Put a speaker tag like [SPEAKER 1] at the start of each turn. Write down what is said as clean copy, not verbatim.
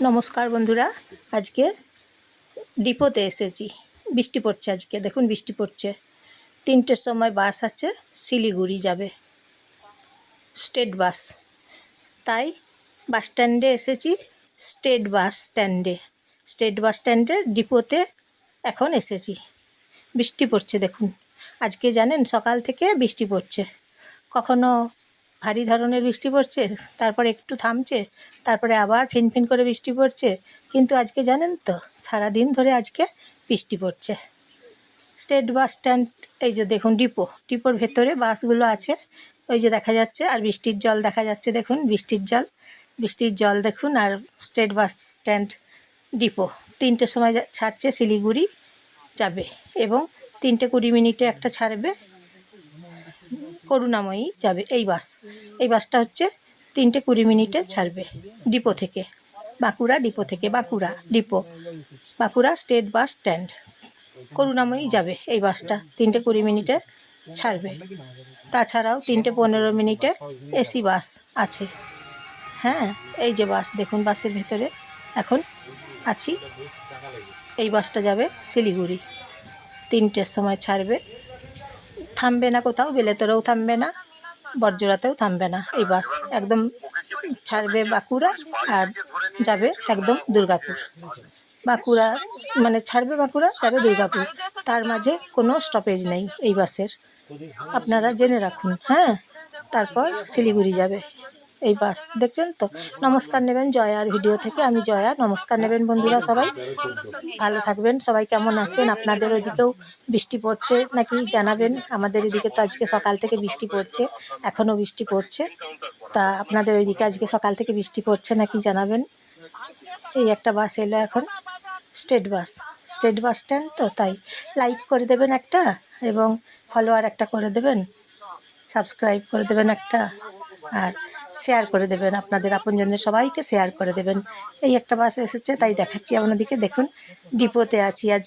[SPEAKER 1] নমস্কার বন্ধুরা, আজকে ডিপোতে এসেছি। বৃষ্টি পড়ছে, আজকে দেখুন বৃষ্টি পড়ছে। 3টের সময় বাস আছে, শিলিগুড়ি যাবে, স্টেট বাস। তাই বাস স্ট্যান্ডে এসেছি, স্টেট বাস স্ট্যান্ডে ডিপোতে এখন এসেছি। বৃষ্টি পড়ছে দেখুন, আজকে জানেন সকাল থেকে বৃষ্টি পড়ছে। কখনো ভারী ধরনের বৃষ্টি পড়ছে, তারপরে একটু থামছে, তারপরে আবার ফিনফিন করে বৃষ্টি পড়ছে। কিন্তু আজকে জানেন তো, সারাদিন ধরে আজকে বৃষ্টি পড়ছে। স্টেট বাস স্ট্যান্ড, এই যে দেখুন ডিপোর ভেতরে বাসগুলো আছে, ওই যে দেখা যাচ্ছে। আর বৃষ্টির জল দেখা যাচ্ছে, দেখুন বৃষ্টির জল দেখুন। আর স্টেট বাস স্ট্যান্ড ডিপো 3টের সময় ছাড়ছে, শিলিগুড়ি যাবে। এবং 3:20 একটা ছাড়বে, করুণাময়ী যাবে। এই বাসটা হচ্ছে 3:20 ছাড়বে ডিপো থেকে, বাঁকুড়া ডিপো থেকে, বাঁকুড়া স্টেট বাস স্ট্যান্ড। করুণাময়ী যাবে এই বাসটা, 3:20 ছাড়বে। তাছাড়াও 3:15 এসি বাস আছে। হ্যাঁ, এই যে বাস দেখুন, বাসের ভেতরে এখন আছি। এই বাসটা যাবে শিলিগুড়ি, 3টের সময় ছাড়বে। থামবে না কোথাও, বেলেতরেও থামবে না, বড়জোড়াতেও থামবে না। এই বাস একদম ছাড়বে বাঁকুড়া আর যাবে একদম দুর্গাপুর। বাঁকুড়া মানে ছাড়বে বাঁকুড়া, যাবে দুর্গাপুর। তার মাঝে কোনো স্টপেজ নেই এই বাসের, আপনারা জেনে রাখুন। হ্যাঁ, তারপর শিলিগুড়ি যাবে এই বাস। দেখছেন তো। নমস্কার নেবেন জয়ার ভিডিও থেকে, আমি জয়া। নমস্কার নেবেন বন্ধুরা, সবাই ভালো থাকবেন। সবাই কেমন আছেন? আপনাদের ওইদিকেও বৃষ্টি পড়ছে নাকি জানাবেন। আমাদের এদিকে তো আজকে সকাল থেকে বৃষ্টি পড়ছে, এখনও বৃষ্টি পড়ছে। তা আপনাদের ওইদিকে আজকে সকাল থেকে বৃষ্টি পড়ছে নাকি জানাবেন। এই একটা বাস এলো এখন, স্টেট বাস স্ট্যান্ড তো, তাই লাইক করে দেবেন একটা, এবং ফলোয়ার একটা করে দেবেন, সাবস্ক্রাইব করে দেবেন একটা, আর শেয়ার করে দেবেন, আপনাদের আপনজনদের সবাইকে শেয়ার করে দেবেন। এই একটা বাস এসেছে, তাই দেখাচ্ছি আপনাদেরকে। দেখুন ডিপোতে আছি আজ।